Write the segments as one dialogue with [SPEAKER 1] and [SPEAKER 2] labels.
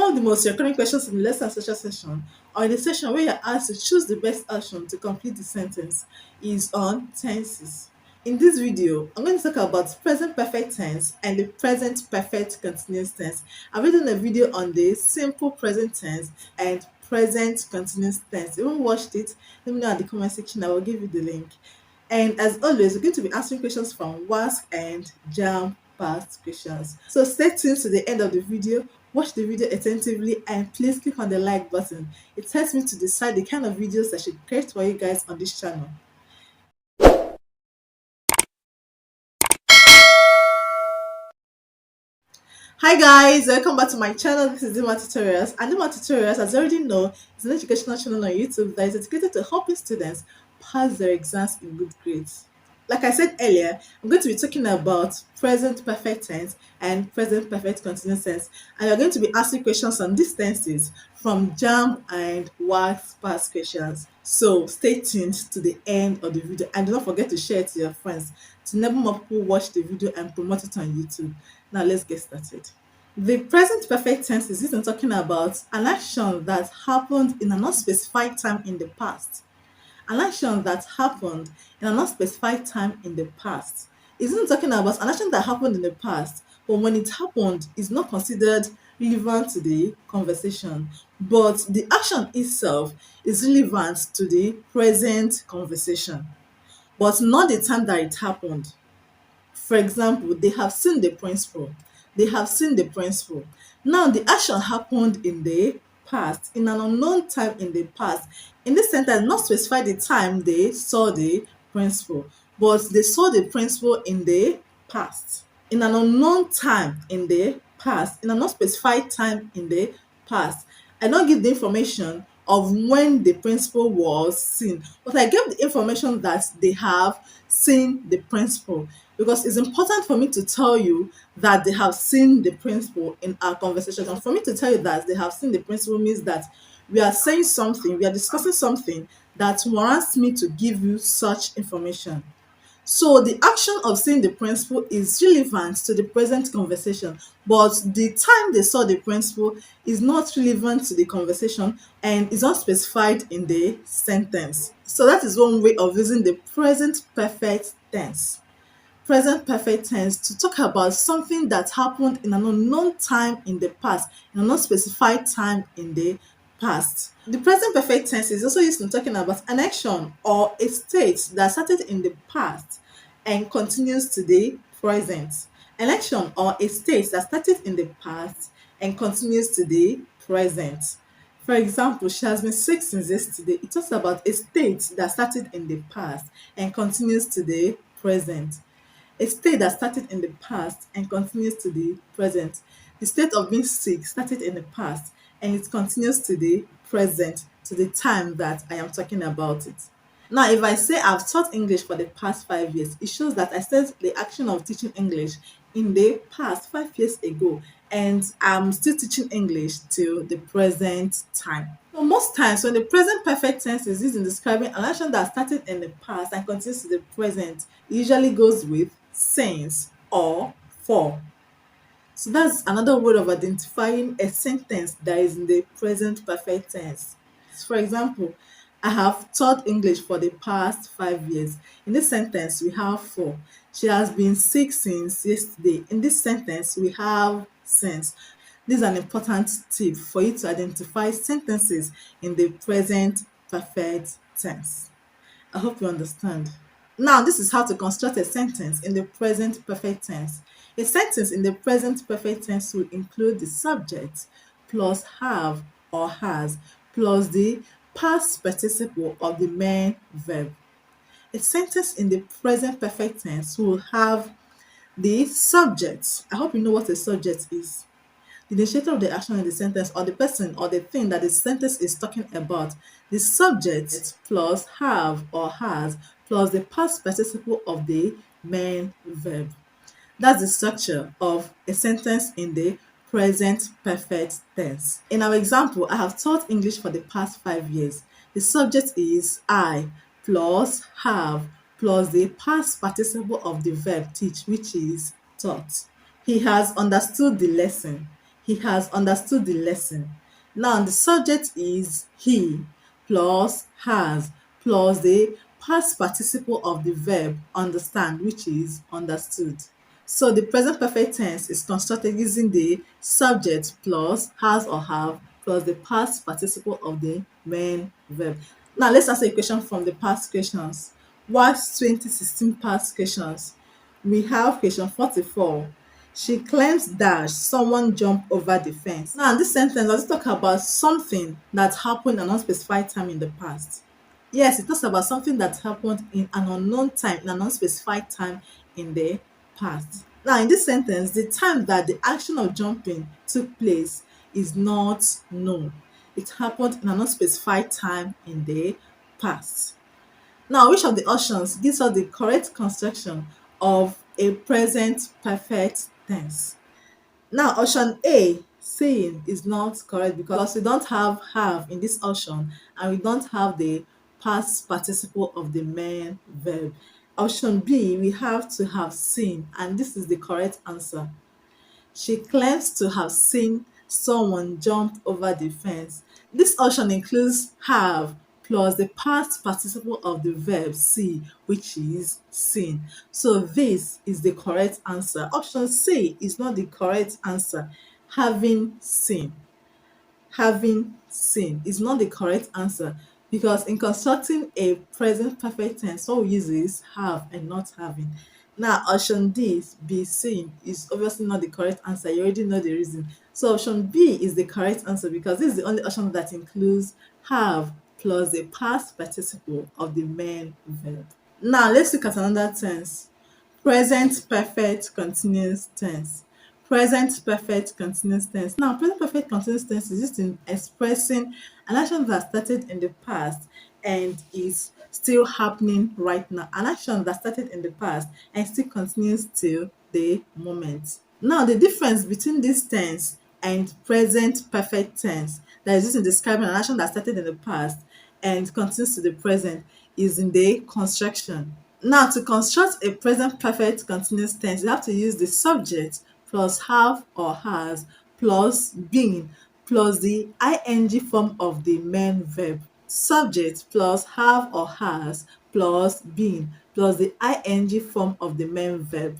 [SPEAKER 1] One of the most recurring questions in the lesson and social session, or in the session where you're asked to choose the best action to complete the sentence, is on tenses. In this video, I'm going to talk about present perfect tense and the present perfect continuous tense. I've written a video on the simple present tense and present continuous tense. If you haven't watched it, let me know in the comment section. I will give you the link. And as always, we're going to be answering questions from WASSCE and JAMB past questions. So stay tuned to the end of the video, watch the video attentively, and please click on the like button. It helps me to decide the kind of videos I should create for you guys on this channel. Hi guys, welcome back to my channel. This is Dima Tutorials, and Dima Tutorials, as you already know, is an educational channel on YouTube that is dedicated to helping students pass their exams in good grades. Like I said earlier, I'm going to be talking about present perfect tense and present perfect continuous tense, and you're going to be asking questions on these tenses from JAMB and WASSCE past questions. So stay tuned to the end of the video, and do not forget to share it to your friends to enable more people watch the video and promote it on YouTube. Now let's get started. The present perfect tense is used in talking about an action that happened in an unspecified time in the past. An action that happened in an unspecified time in the past. It's not talking about an action that happened in the past, but when it happened, it's not considered relevant to the conversation. But the action itself is relevant to the present conversation, but not the time that it happened. For example, they have seen the principal. They have seen the principal. Now, the action happened in the past, in an unknown time in the past. In this sentence, not specify the time they saw the principal, but they saw the principal in the past. In an unknown time in the past, in an unspecified time in the past. I don't give the information of when the principal was seen, but I gave the information that they have seen the principal, because it's important for me to tell you that they have seen the principal in our conversation. And for me to tell you that they have seen the principal means that we are saying something, we are discussing something that warrants me to give you such information. So the action of seeing the principal is relevant to the present conversation, but the time they saw the principal is not relevant to the conversation and is not specified in the sentence. So that is one way of using the present perfect tense. Present perfect tense to talk about something that happened in an unknown time in the past, in an unspecified time in the past. The present perfect tense is also used in talking about an action or a state that started in the past and continues to the present. An action or a state that started in the past and continues to the present. For example, she has been sick since yesterday. It talks about a state that started in the past and continues to the present. A state that started in the past and continues to the present. The state of being sick started in the past and it continues to the present, to the time that I am talking about it. Now, if I say I've taught English for the past 5 years, it shows that I started the action of teaching English in the past 5 years ago, and I'm still teaching English till the present time. So most times when the present perfect tense is used in describing an action that started in the past and continues to the present, it usually goes with since or for. So that's another way of identifying a sentence that is in the present perfect tense. For example, I have taught English for the past 5 years. In this sentence, we have for. She has been sick since yesterday. In this sentence, we have since. This is an important tip for you to identify sentences in the present perfect tense. I hope you understand. Now, this is how to construct a sentence in the present perfect tense. A sentence in the present perfect tense will include the subject plus have or has plus the past participle of the main verb. A sentence in the present perfect tense will have the subject. I hope you know what a subject is. The initiator of the action in the sentence, or the person or the thing that the sentence is talking about. The subject plus have or has plus the past participle of the main verb. That's the structure of a sentence in the present perfect tense. In our example, I have taught English for the past 5 years. The subject is I plus have plus the past participle of the verb teach, which is taught. He has understood the lesson. He has understood the lesson. Now the subject is he plus has plus the past participle of the verb understand, which is understood. So the present perfect tense is constructed using the subject plus has or have plus the past participle of the main verb. Now let's answer a question from the past questions. WASSCE 2016 past questions. We have question 44. She claims that someone jumped over the fence. Now, in this sentence, does it talk about something that happened at an unspecified time in the past? Yes, it talks about something that happened in an unknown time, in an unspecified time in the past. Now, in this sentence, the time that the action of jumping took place is not known. It happened in an unspecified time in the past. Now, which of the options gives us the correct construction of a present perfect tense? Now, option A, saying, is not correct because we don't have in this option and we don't have the past participle of the main verb. Option B, we have to have seen, and this is the correct answer. She claims to have seen someone jump over the fence. This option includes have plus the past participle of the verb see, which is seen. So this is the correct answer. Option C is not the correct answer. Having seen. Having seen is not the correct answer because in constructing a present perfect tense, what we use is have and not having. Now, option D, be seen, is obviously not the correct answer. You already know the reason. So, option B is the correct answer because this is the only option that includes have plus the past participle of the main verb. Now, let's look at another tense. Present perfect continuous tense. Present perfect continuous tense. Now, present perfect continuous tense is used in expressing an action that started in the past and is still happening right now. An action that started in the past and still continues till the moment. Now, the difference between this tense and present perfect tense that is used in describing an action that started in the past and continues to the present is in the construction. Now, to construct a present perfect continuous tense, you have to use the subject plus have or has plus been plus the ing form of the main verb. Subject plus have or has plus been plus the ing form of the main verb.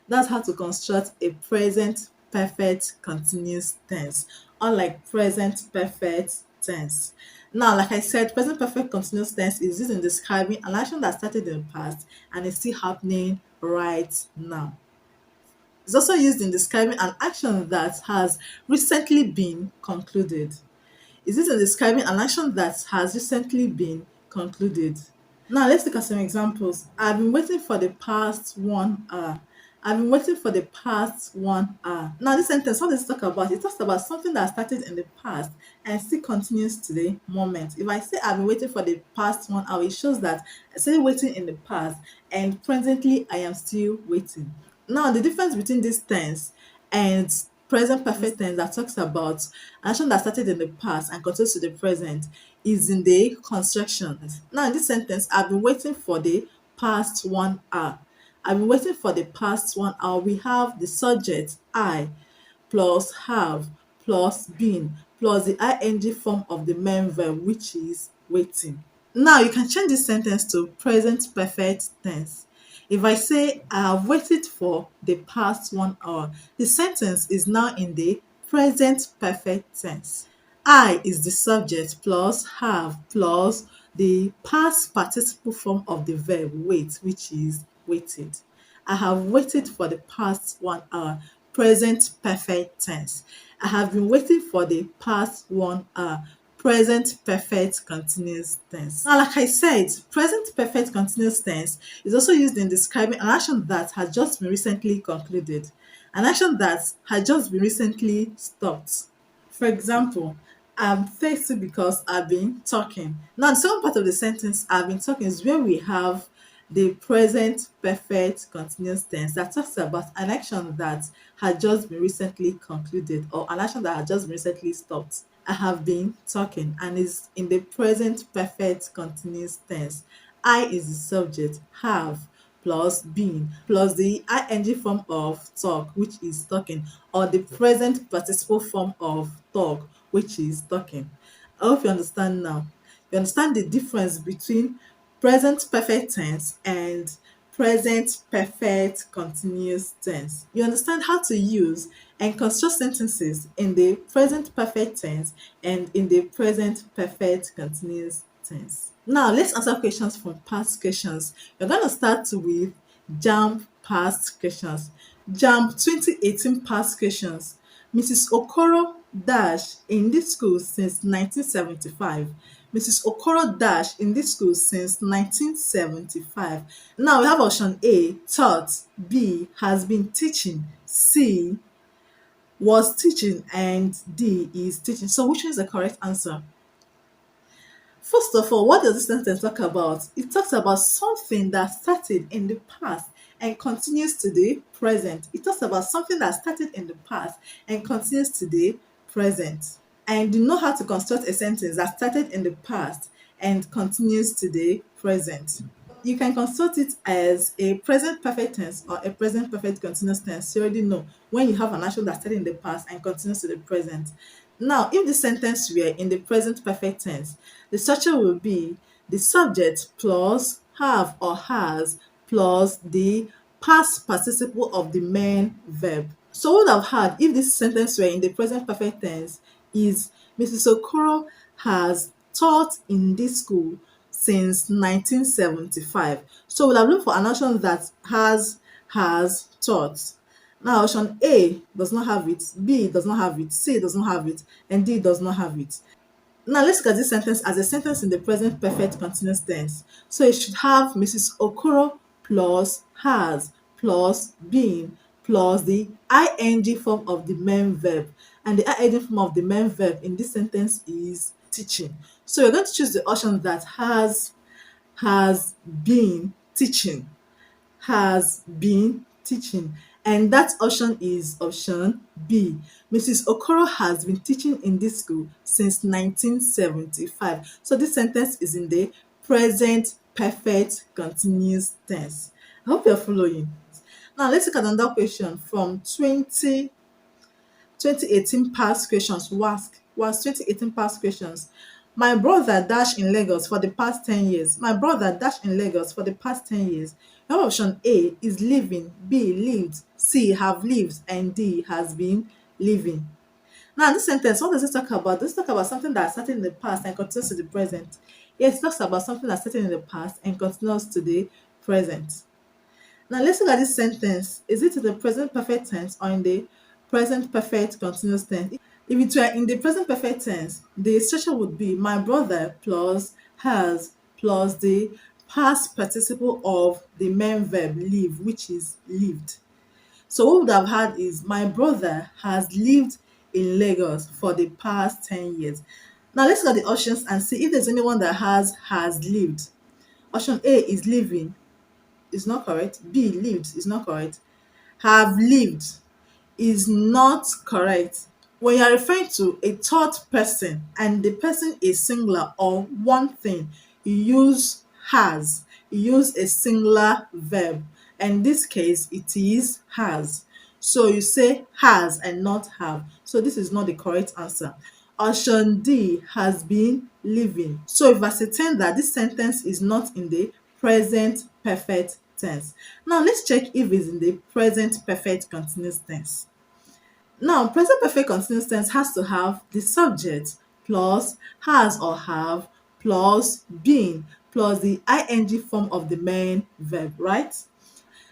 [SPEAKER 1] That's how to construct a present perfect continuous tense, unlike present perfect tense. Now, like I said, present perfect continuous tense is used in describing an action that started in the past and is still happening right now. It's also used in describing an action that has recently been concluded. It's used in describing an action that has recently been concluded. Now let's look at some examples. I've been waiting for the past 1 hour. I've been waiting for the past 1 hour. Now this sentence, what does it talk about? It talks about something that started in the past and still continues to the moment. If I say I've been waiting for the past 1 hour, it shows that I started waiting in the past and presently I am still waiting. Now the difference between this tense and present perfect tense that talks about an action that started in the past and continues to the present is in the construction. Now in this sentence, I've been waiting for the past 1 hour. I've been waiting for the past 1 hour. We have the subject I plus have plus been plus the ing form of the main verb, which is waiting. Now you can change this sentence to present perfect tense. If I say I have waited for the past 1 hour, the sentence is now in the present perfect tense. I is the subject plus have plus the past participle form of the verb wait, which is waited. I have waited for the past 1 hour. Present perfect tense. I have been waiting for the past 1 hour. Present perfect continuous tense. Now, like I said, present perfect continuous tense is also used in describing an action that has just been recently concluded, an action that had just been recently stopped. For example, I'm thirsty because I've been talking. Now, the second part of the sentence, I've been talking, is where we have the present perfect continuous tense that talks about an action that had just been recently concluded or an action that had just been recently stopped. I have been talking and is in the present perfect continuous tense. I is the subject, have plus being plus the ing form of talk, which is talking, or the present participle form of talk, which is talking. I hope you understand now. You understand the difference between present perfect tense and present perfect continuous tense. You understand how to use and construct sentences in the present perfect tense and in the present perfect continuous tense. Now, let's answer questions from past questions. We're going to start with JAMB past questions. JAMB 2018 past questions. Mrs. Okoro dash in this school since 1975. Mrs. Okoro dash in this school since 1975. Now we have option A, taught, B, has been teaching, C, was teaching, and D, is teaching. So which one is the correct answer? First of all, what does this sentence talk about? It talks about something that started in the past and continues to the present. It talks about something that started in the past and continues to the present. And you know how to construct a sentence that started in the past and continues to the present. You can construct it as a present perfect tense or a present perfect continuous tense. You already know when you have an action that started in the past and continues to the present. Now, if the sentence were in the present perfect tense, the structure will be the subject plus have or has plus the past participle of the main verb. So what would have had if this sentence were in the present perfect tense is Mrs. Okoro has taught in this school since 1975. So we'll have looked for an action that has taught. Now option A does not have it, B does not have it, C does not have it, and D does not have it. Now let's look at this sentence as a sentence in the present perfect continuous tense. So it should have Mrs. Okoro plus has plus been plus the ing form of the main verb. And the ing form of the main verb in this sentence is teaching. So you're going to choose the option that has been teaching, has been teaching. And that option is option B. Mrs. Okoro has been teaching in this school since 1975. So this sentence is in the present perfect continuous tense. I hope you're following. Now let's look at another question from 2018 past questions. Was 2018 past questions. My brother dash in Lagos for the past 10 years. My brother dash in Lagos for the past 10 years. Now option A is living, B lived, C have lived, and D has been living. Now this sentence, what does it talk about? Does it talk about something that started in the past and continues to the present? Yes, it talks about something that started in the past and continues to the present. Now let's look at this sentence. Is it in the present perfect tense or in the present perfect continuous tense? If it were in the present perfect tense, the structure would be my brother plus has plus the past participle of the main verb live, which is lived. So what we would have had is my brother has lived in Lagos for the past 10 years. Now let's look at the options and see if there's anyone that has lived. Option A is living, is not correct. B lived is not correct. Have lived is not correct. When you are referring to a third person and the person is singular or one thing, you use has. You use a singular verb. In this case, it is has. So you say has and not have. So this is not the correct answer. Option D has been living. So you've ascertained that this sentence is not in the present perfect tense. Now let's check if it's in the present perfect continuous tense. Now, present perfect continuous tense has to have the subject plus has or have plus been plus the ing form of the main verb, right?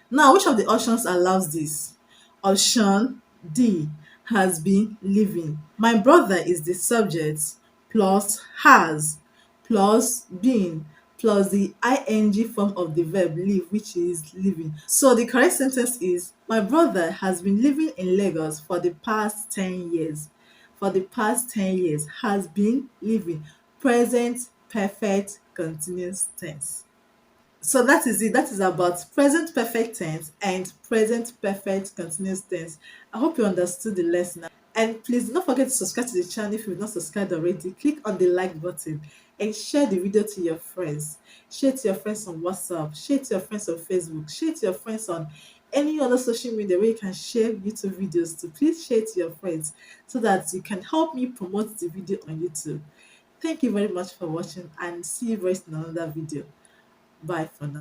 [SPEAKER 1] Now, which of the options allows this? Option D has been living. My brother is the subject plus has plus been plus the ing form of the verb live, which is living. So the correct sentence is my brother has been living in Lagos for the past 10 years. For the past 10 years has been living. Present perfect continuous tense. So that is it. That is about present perfect tense and present perfect continuous tense. I hope you understood the lesson. And please don't forget to subscribe to the channel if you've not subscribed already. Click on the like button and share the video to your friends. Share it to your friends on WhatsApp, share it to your friends on Facebook, share it to your friends on any other social media where you can share YouTube videos to. Please share it to your friends so that you can help me promote the video on YouTube. Thank you very much for watching and see you very soon in another video. Bye for now.